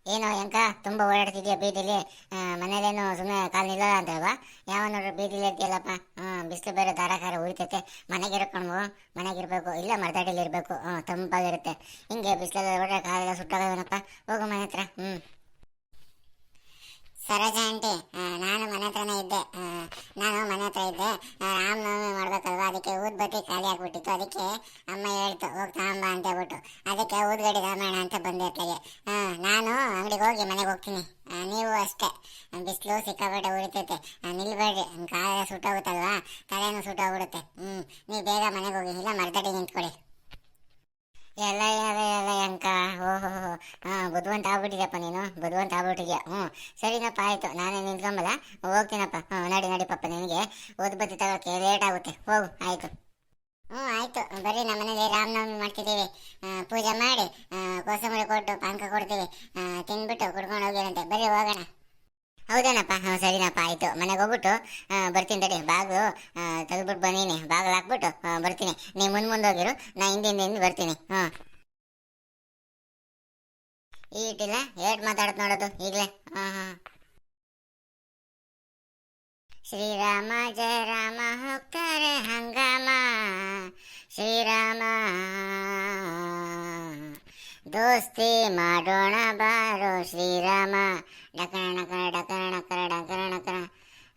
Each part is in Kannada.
ಏನೋ ಹೆಂಕ ತುಂಬಾ ಓಡಾಡ್ತಿದ್ಯಾ ಬೀದಿಲಿ? ಮನೇಲೇನು ಸುಮ್ಮನೆ ಕಾಲ್ ನಿಲ್ಲಲ್ಲ ಅಂತ ಅಲ್ವಾ? ಯಾವ ನೋಡ್ರಿ ಬೀದಿಲಿ ಇರ್ತೀಯಲ್ಲಪ್ಪ. ಬಿಸಿಲು ಬೇರೆ ಧಾರಾಕಾರ ಉಳಿತೈತೆ. ಮನೆಗಿರ್ಕೊಂಡು ಮನೆಗಿರ್ಬೇಕು, ಇಲ್ಲ ಮರದಡಿಲಿ ಇರ್ಬೇಕು. ತಂಪಾಗಿರುತ್ತೆ. ಹಿಂಗೆ ಬಿಸಿಲೆಲ್ಲ ಹೊರಟ್ರೆ ಕಾಲೆಲ್ಲ ಸುಟ್ಟಾಗವೇನಪ್ಪ. ಹೋಗು ಮನೆ ಹತ್ರ. ಸರೋಜ ಆಂಟಿ, ನಾನು ಮನೆ ಹತ್ರನೇ ಇದ್ದೆ. ನಾನು ಮನೆ ಹತ್ರ ಇದ್ದೆ. ರಾಮನವಮಿ ಮಾಡ್ಬೇಕಲ್ವಾ, ಅದಕ್ಕೆ ಊದ್ ಬತ್ತಿ ಖಾಲಿ ಆಗ್ಬಿಟ್ಟಿತ್ತು. ಅದಕ್ಕೆ ಅಮ್ಮ ಹೇಳ್ತು ಹೋಗಿ ತಗೊಂಬ ಅಂತ ಹೇಳ್ಬಿಟ್ಟು, ಅದಕ್ಕೆ ಊದ್ಗಡಿ ರಾಮಾಯಣ ಅಂತ ಬಂದೆ ಅತ್ಲಾಗೆ. ನಾನು ಅಂಗಡಿಗೆ ಹೋಗಿ ಮನೆಗೆ ಹೋಗ್ತೀನಿ. ನೀವು ಅಷ್ಟೇ. ಬಿಸಿಲು ಸಿಕ್ಕಾಪಟ್ಟೆ ಉರಿತೈತೆ. ನಿಲ್ಬೇಡ್ರಿ, ಕಾಲೆಲ್ಲ ಸುಟ್ಟೋಗುತ್ತಲ್ವಾ, ತಲೆನೂ ಸುಟ್ಟೋಗ್ಬಿಡುತ್ತೆ. ನೀವು ಬೇಗ ಮನೆಗೆ ಹೋಗಿ, ಇಲ್ಲ ಮರದಡಿ ನಿಂತ್ಕೊಳ್ಳಿ. ಎಲ್ಲ ಎಲ್ಲ ಎಲ್ಲ ಅಂಕ. ಓಹೋ, ಬುದ್ಧಿವಂತ ಆಗ್ಬಿಟ್ಟಿದ್ಯಪ್ಪ ನೀನು, ಬುದ್ಧಿವಂತ ಆಗ್ಬಿಟ್ಟಿದ್ಯಾ. ಸರಿನಪ್ಪ, ಆಯ್ತು, ನಾನೇ ನಿಂತ್ಕೊಂಬಲ್ಲ, ಹೋಗ್ತೀನಪ್ಪ. ನಡಿ ನಡಿ ಪಾಪ, ನಿನಗೆ ಓದ್ಬತ್ತಿ ತಗೋಕ್ಕೆ ಲೇಟ್ ಆಗುತ್ತೆ. ಹೋಗು, ಆಯ್ತು. ಆಯ್ತು, ಬರ್ರಿ, ನಮ್ಮ ಮನೇಲಿ ರಾಮನವಮಿ ಮಾಡ್ತಿದ್ದೀವಿ. ಪೂಜೆ ಮಾಡಿ ಕೋಸಂಬರಿ ಕೊಟ್ಟು ಪಾನಕ ಕೊಡ್ತೀವಿ. ತಿಂದ್ಬಿಟ್ಟು ಕುಡ್ಕೊಂಡು ಹೋಗಿರಂತೆ. ಬರ್ರಿ ಹೋಗೋಣ. ಹೌದೇನಪ್ಪ, ಸರಿನಪ್ಪ, ಆಯ್ತು. ಮನೆಗೆ ಹೋಗ್ಬಿಟ್ಟು ಬರ್ತೀನಿ ತಡಿ. ಬಾಗ್ಲು ತೆಗೆದ್ಬಿಟ್ಟು ಬಂದೀನಿ, ಬಾಗಿಲು ಹಾಕ್ಬಿಟ್ಟು ಬರ್ತೀನಿ. ನೀವು ಮುಂದೆ ಹೋಗಿರು, ನಾ ಹಿಂದಿಂದ ಬರ್ತೀನಿ. ಈಟಿಲ್ಲ, ಏಟ್ ಮಾತಾಡತ್ ನೋಡೋದು ಈಗಲೇ. ಶ್ರೀರಾಮ ಜಯ ರಾಮ ಹೋಗ್ತಾರೆ ಹಂಗಾಮ. ಶ್ರೀರಾಮ ದೋಸ್ತಿ ಮಾಡೋಣ ಬಾರೋ ಶ್ರೀರಾಮ. ಡಕಣ ಡಕಣ ಡಕಣ ಡಕಣ ಡಕಣ ಡಕಣ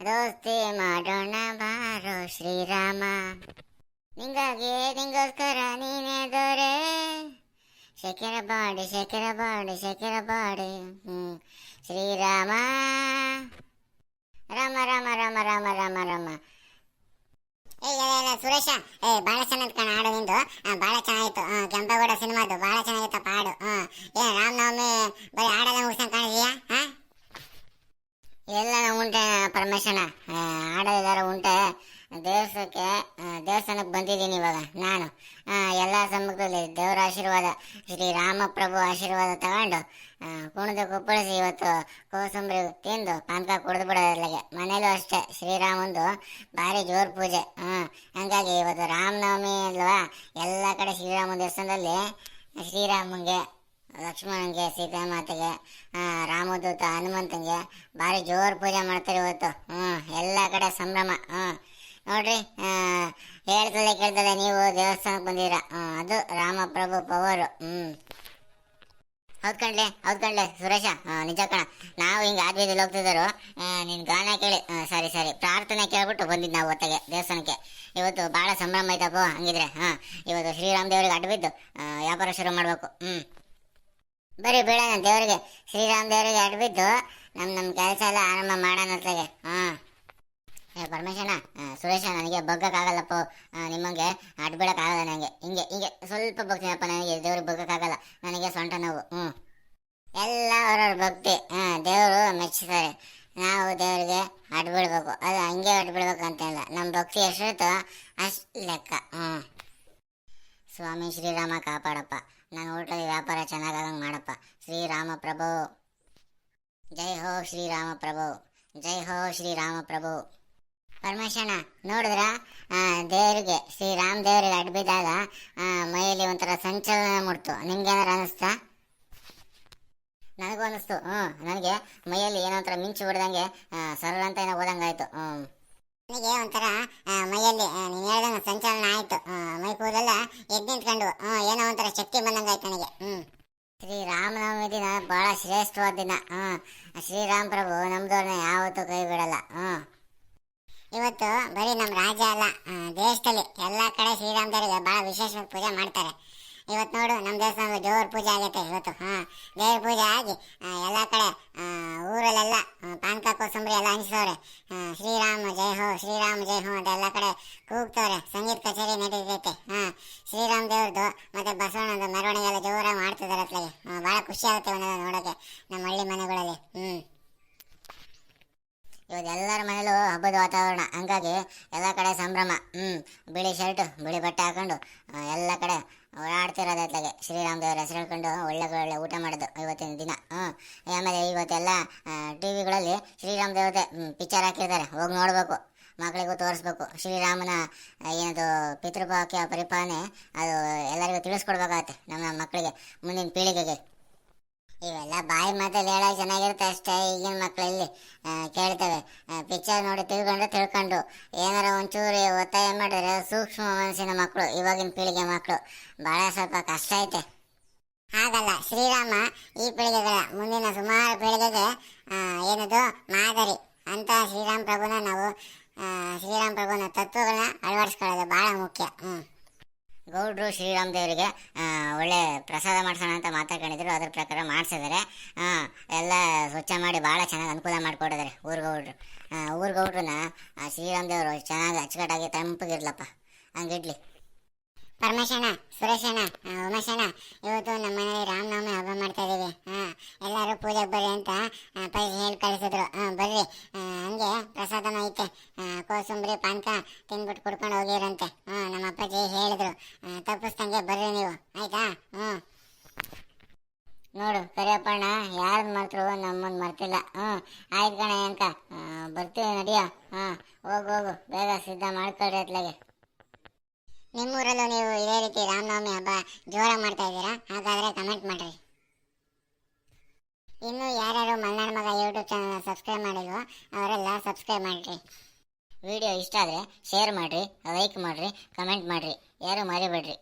ದೋಸ್ತಿ ಮಾಡೋಣ ಬಾರೋ ಶ್ರೀರಾಮ. ನಿಂಗಾಗಿ ನಿಂಗೋಸ್ಕರ ನೀನೇ ದೊರೆ. ಶೇಖರ ಬಾಡಿ ಶೇಖರ ಬಾಡಿ ಶೇಖರ ಬಾಡಿ. ಶ್ರೀರಾಮ ರಾಮ ರಾಮ ರಾಮ ರಾಮ ರಾಮ ರಾಮ. ಸುರೇಶ, ಭಾಳ ಚೆನ್ನಾಗಿ ಕಣ ಹಾಡು ನಿಂದು. ಭಾಳ ಚೆನ್ನಾಗಿತ್ತು. ಕೆಂಪೇಗೌಡ ಸಿನಿಮಾದು ಭಾಳ ಚೆನ್ನಾಗಿತ್ತಪ್ಪ ಹಾಡು. ಏನ್ ರಾಮನವಮಿ ಬರೀ ಹಾಡೆಲ್ಲ ಮುಗಿಸ್ಕೊಂಡು ಕಾಣಿದೀಯಾ? ಎಲ್ಲ ಉಂಟೆ ಪರಮೇಶನ, ಹಾಡೋದಾರ ಉಂಟೆ. ದೇವಸ್ಥಾನಕ್ಕೆ ಬಂದಿದ್ದೀನಿ ಇವಾಗ ನಾನು. ಎಲ್ಲ ಸಮ್ಮುಖದಲ್ಲಿ ದೇವರ ಆಶೀರ್ವಾದ, ಶ್ರೀರಾಮಪ್ರಭು ಆಶೀರ್ವಾದ ತಗೊಂಡು ಕುಣಿದು ಕುಪ್ಪಳಿಸಿ ಇವತ್ತು ಕೋಸಂಬರಿ ತಿಂದು ಪಾನಕ ಕುಡಿದು ಬಿಡೋದ್ರಲ್ಲಿಗೆ. ಮನೇಲೂ ಅಷ್ಟೇ, ಶ್ರೀರಾಮಂದು ಭಾರಿ ಜೋರು ಪೂಜೆ. ಹಂಗಾಗಿ ಇವತ್ತು ರಾಮನವಮಿ ಅಲ್ವಾ, ಎಲ್ಲ ಕಡೆ ಶ್ರೀರಾಮ ದೇವಸ್ಥಾನದಲ್ಲಿ ಶ್ರೀರಾಮಂಗೆ, ಲಕ್ಷ್ಮಣಂಗೆ, ಸೀತಾಮಾತೆಗೆ, ರಾಮದೂತ ಹನುಮಂತಂಗೆ ಭಾರಿ ಜೋರು ಪೂಜೆ ಮಾಡ್ತಾರೆ ಇವತ್ತು. ಎಲ್ಲ ಕಡೆ ಸಂಭ್ರಮ. ನೋಡ್ರಿ, ಹೇಳ್ತದೆ ಕೇಳ್ತದೆ ನೀವು ದೇವಸ್ಥಾನಕ್ಕೆ ಬಂದಿರ. ಅದು ರಾಮಪ್ರಭು ಪವರು. ಹೌದ್ಕಂಡ್ಲೆ ಸುರೇಶ, ನಿಜ ಕಣ. ನಾವು ಹಿಂಗೆ ಆದ್ವೀದಿಯಲ್ಲಿ ಹೋಗ್ತಿದ್ದರು, ನಿನ್ನ ಗಾನ ಕೇಳಿ, ಸರಿ ಪ್ರಾರ್ಥನೆ ಕೇಳ್ಬಿಟ್ಟು ಬಂದಿದ್ದು ನಾವು ಹೊತ್ತಗೆ ದೇವಸ್ಥಾನಕ್ಕೆ. ಇವತ್ತು ಭಾಳ ಸಂಭ್ರಮ ಐತಪ್ಪ. ಹಂಗಿದ್ರೆ ಇವತ್ತು ಶ್ರೀರಾಮ ದೇವರಿಗೆ ಅಡ್ಬಿದ್ದು ವ್ಯಾಪಾರ ಶುರು ಮಾಡಬೇಕು. ಬರೀ ಬೇಡ ದೇವರಿಗೆ, ಶ್ರೀರಾಮ ದೇವರಿಗೆ ಅಡ್ಬಿದ್ದು ನಮ್ಮ ಕೆಲಸ ಎಲ್ಲ ಆರಂಭ ಮಾಡೋಣ ಹೊತ್ತಗೆ. ಪರಮೇಶನ, ಸುರೇಶ, ನನಗೆ ಬಗ್ಗಕ್ಕಾಗಲ್ಲಪ್ಪ. ನಿಮಗೆ ಅಡ್ಬಿಡಕ್ಕಾಗಲ್ಲ ನನಗೆ. ಹಿಂಗೆ ಸ್ವಲ್ಪ ಬಗ್ತೀನಪ್ಪ. ನನಗೆ ದೇವ್ರಿಗೆ ಬಗ್ಗಕ್ಕಾಗಲ್ಲ, ನನಗೆ ಸೊಂಟ ನೋವು. ಎಲ್ಲ ಅವ್ರವ್ರ ಭಕ್ತಿ. ದೇವರು ಮೆಚ್ಚಿದ್ದಾರೆ. ನಾವು ದೇವರಿಗೆ ಅಡ್ಬಿಡ್ಬೇಕು, ಅದು ಹಂಗೆ ಅಡ್ಬಿಡ್ಬೇಕು ಅಂತಿಲ್ಲ. ನಮ್ಮ ಭಕ್ತಿ ಎಷ್ಟಿರುತ್ತೋ ಅಷ್ಟು ಲೆಕ್ಕ. ಸ್ವಾಮಿ ಶ್ರೀರಾಮ ಕಾಪಾಡಪ್ಪ. ನಾನು ಹೋಟೆಲ್ ವ್ಯಾಪಾರ ಚೆನ್ನಾಗಂಗೆ ಮಾಡಪ್ಪ. ಶ್ರೀರಾಮ ಪ್ರಭು, ಜೈ ಹೋ ಶ್ರೀರಾಮ ಪ್ರಭು, ಜೈ ಹೋ ಶ್ರೀರಾಮ ಪ್ರಭು. ಪರಮೇಶಣ್ಣ, ನೋಡಿದ್ರ ದೇವರಿಗೆ, ಶ್ರೀರಾಮ್ ದೇವರಿಗೆ ಅಡ್ಬಿದ್ದಾಗ ಮೈಯಲ್ಲಿ ಒಂಥರ ಸಂಚಲನ ಮೂಡ್ತು. ನಿಮ್ಗೇನಾರು ಅನಿಸ್ತಾ? ನನಗೂ ಅನಿಸ್ತು. ನನಗೆ ಮೈಯಲ್ಲಿ ಏನೋ ಒಂಥರ ಮಿಂಚು ಹೊಡೆದಂಗೆ ಸರಳ ಅಂತ ಏನೋ ಹೋದಂಗಾಯ್ತು. ನನಗೆ ಒಂಥರ ಮೈಯಲ್ಲಿ ನೀನು ಹೇಳ್ದಂಗೆ ಸಂಚಲನ ಆಯಿತು. ಮೈ ಕೂದಲೆಲ್ಲ ಎದ್ದು ನಿಂತ್ಕೊಂಡು ಏನೋ ಒಂಥರ ಶಕ್ತಿ ಬಂದಂಗಾಯ್ತು ನನಗೆ. ಶ್ರೀರಾಮನವಮಿ ದಿನ ಭಾಳ ಶ್ರೇಷ್ಠವಾದ ದಿನ. ಶ್ರೀರಾಮ್ ಪ್ರಭು ನಮ್ದವ್ರನ್ನ ಯಾವತ್ತೂ ಕೈ ಬಿಡಲ್ಲ. ಇವತ್ತು ಬರೀ ನಮ್ಮ ರಾಜ್ಯ ಅಲ್ಲ, ದೇಶದಲ್ಲಿ ಎಲ್ಲ ಕಡೆ ಶ್ರೀರಾಮ ದೇವರಿಗೆ ಭಾಳ ವಿಶೇಷವಾಗಿ ಪೂಜೆ ಮಾಡ್ತಾರೆ. ಇವತ್ತು ನೋಡು, ನಮ್ಮ ದೇವಸ್ಥಾನದ ಜೋರು ಪೂಜೆ ಆಗೈತೆ ಇವತ್ತು. ದೇವ್ರ ಪೂಜೆ ಆಗಿ ಎಲ್ಲ ಕಡೆ ಊರಲ್ಲೆಲ್ಲ ಪಾನಕ ಕೋಸಂಬರಿ ಎಲ್ಲ ಹಂಚ್ತವ್ರೆ. ಶ್ರೀರಾಮ ಜೈ ಹೋ, ಶ್ರೀರಾಮ ಜೈ ಹೋ ಅಂತ ಎಲ್ಲ ಕಡೆ ಕೂಗ್ತವ್ರೆ. ಸಂಗೀತ ಕಚೇರಿ ನಡೀತೈತೆ. ಶ್ರೀರಾಮ ದೇವ್ರದ್ದು ಮತ್ತು ಬಸವಣ್ಣದು ಮೆರವಣಿಗೆ ಎಲ್ಲ ಜೋರಾಗಿ ಮಾಡ್ತಿದ್ದಾರೆ ಅತ್ಲಾಗೆ. ಭಾಳ ಖುಷಿ ಆಗುತ್ತೆ ಅವನ್ನೆಲ್ಲ ನೋಡೋಕ್ಕೆ ನಮ್ಮ ಹಳ್ಳಿ ಮನೆಗಳಲ್ಲಿ. ಇವತ್ತು ಎಲ್ಲರ ಮನೇಲೂ ಹಬ್ಬದ ವಾತಾವರಣ. ಹಂಗಾಗಿ ಎಲ್ಲ ಕಡೆ ಸಂಭ್ರಮ. ಬಿಳಿ ಶರ್ಟು, ಬಿಳಿ ಬಟ್ಟೆ ಹಾಕೊಂಡು ಎಲ್ಲ ಕಡೆ ಓಡಾಡ್ತಿರೋದು ಅತ್ಲಾಗೆ. ಶ್ರೀರಾಮ ದೇವರ ಹೆಸರು ಹೇಳ್ಕೊಂಡು ಒಳ್ಳೆ ಊಟ ಮಾಡೋದು ಇವತ್ತಿನ ದಿನ. ಆಮೇಲೆ ಇವತ್ತೆಲ್ಲ ಟಿ ವಿಗಳಲ್ಲಿ ಶ್ರೀರಾಮ ದೇವತೆ ಪಿಕ್ಚರ್ ಹಾಕಿರ್ತಾರೆ, ಹೋಗಿ ನೋಡಬೇಕು. ಮಕ್ಕಳಿಗೂ ತೋರಿಸ್ಬೇಕು. ಶ್ರೀರಾಮನ ಏನದು ಪಿತೃಭಾಕ್ಯ ಪರಿಪಾಲನೆ, ಅದು ಎಲ್ಲರಿಗೂ ತಿಳಿಸ್ಕೊಡ್ಬೇಕಾಗತ್ತೆ ನಮ್ಮ ಮಕ್ಕಳಿಗೆ, ಮುಂದಿನ ಪೀಳಿಗೆಗೆ. ಇವೆಲ್ಲ ಬಾಯಿ ಮಾತಲ್ಲಿ ಹೇಳೋ ಚೆನ್ನಾಗಿರುತ್ತೆ ಅಷ್ಟೇ. ಈಗಿನ ಮಕ್ಳು ಇಲ್ಲಿ ಕೇಳ್ತವೆ. ಪಿಕ್ಚರ್ ನೋಡಿ ತಿಳ್ಕೊಂಡು ಏನಾರ ಒಂಚೂರು ಒತ್ತಾಯ ಮಾಡಿದ್ರೆ ಸೂಕ್ಷ್ಮ ಮನಸ್ಸಿನ ಮಕ್ಕಳು ಇವಾಗಿನ ಪೀಳಿಗೆ ಮಕ್ಕಳು ಭಾಳ ಸ್ವಲ್ಪ ಕಷ್ಟ ಐತೆ. ಹಾಗಲ್ಲ, ಶ್ರೀರಾಮ ಈ ಪೀಳಿಗೆಗಳ ಮುಂದಿನ ಸುಮಾರು ಪೀಳಿಗೆಗೆ ಏನದು ಮಾದರಿ ಅಂತ ಶ್ರೀರಾಮ್ ಪ್ರಭುನ ತತ್ವಗಳನ್ನ ಅಳವಡಿಸ್ಕೊಳ್ಳೋದು ಭಾಳ ಮುಖ್ಯ. ಗೌಡ್ರು ಶ್ರೀರಾಮ್ ದೇವರಿಗೆ ಒಳ್ಳೆ ಪ್ರಸಾದ ಮಾಡ್ಸೋಣ ಅಂತ ಮಾತಾಡ್ಕೊಂಡಿದ್ರು. ಅದ್ರ ಪ್ರಕಾರ ಮಾಡಿಸಿದ್ದಾರೆ. ಎಲ್ಲ ಸ್ವಚ್ಛ ಮಾಡಿ ಭಾಳ ಚೆನ್ನಾಗಿ ಅನುಕೂಲ ಮಾಡಿಕೊಟ್ಟಿದ್ದಾರೆ ಊರ್ಗೌಡ್ರನ್ನ ಶ್ರೀರಾಮ್ ದೇವರು ಚೆನ್ನಾಗಿ ಅಚ್ಚುಕಟ್ಟಾಗಿ ತಂಪಗಿರ್ಲಪ್ಪ, ಹಂಗಿಡ್ಲಿ. ಪರಮೇಶಣ್ಣ, ಸುರೇಶಣ್ಣ, ಉಮೇಶಣ್ಣ, ಇವತ್ತು ನಮ್ಮ ಮನೇಲಿ ರಾಮನವಮಿ ಹಬ್ಬ ಮಾಡ್ತಾ ಇದ್ದೀವಿ. ಎಲ್ಲರೂ ಪೂಜೆಗೆ ಬರ್ರಿ ಅಂತ ಹೇಳಿ ಕಳಿಸಿದ್ರು. ಬರ್ರಿ, ಹಂಗೆ ಪ್ರಸಾದನೂ ಐತೆ, ಕೋಸಂಬರಿ ಪಾನಕ ತಿಂದ್ಬಿಟ್ಟು ಕುಡ್ಕೊಂಡು ಹೋಗಿರಂತೆ. ನಮ್ಮ ಅಪ್ಪಾಜಿ ಹೇಳಿದ್ರು, ತಪ್ಪಿಸ್ದಂಗೆ ಬರ್ರಿ ನೀವು, ಆಯ್ತಾ? ನೋಡು ಕರಿಯಪ್ಪಣ್ಣ, ಯಾರನ್ನ ಮರ್ತರು ನಮ್ಮನ್ನು ಮರ್ತಿಲ್ಲ. ಆಯ್ತು ಕಣ ಅಂಕ, ಬರ್ತೀವಿ ನಡಿಯೋ. ಹೋಗು ಬೇಗ ಸಿದ್ಧ ಮಾಡ್ಕೊಳ್ರಿ ಅತ್ಲಾಗೆ. ನಿಮ್ಮೂರಲ್ಲೂ ನೀವು ಇದೇ ರೀತಿ ರಾಮನವಮಿ ಹಬ್ಬ ಜೋರಾಗಿ ಮಾಡ್ತಾ ಇದ್ದೀರಾ? ಹಾಗಾದರೆ ಕಮೆಂಟ್ ಮಾಡಿರಿ. ಇನ್ನು ಯಾರ್ಯಾರು ಮಲ್ನಾಡ್ ಮಗ ಯೂಟ್ಯೂಬ್ ಚಾನಲ್ನ ಸಬ್ಸ್ಕ್ರೈಬ್ ಮಾಡಿಲ್ವೋ ಅವರೆಲ್ಲ ಸಬ್ಸ್ಕ್ರೈಬ್ ಮಾಡಿರಿ. ವಿಡಿಯೋ ಇಷ್ಟ ಆದರೆ ಶೇರ್ ಮಾಡಿರಿ, ಲೈಕ್ ಮಾಡಿರಿ, ಕಮೆಂಟ್ ಮಾಡಿರಿ, ಯಾರು ಮರಿಬೇಡ್ರಿ.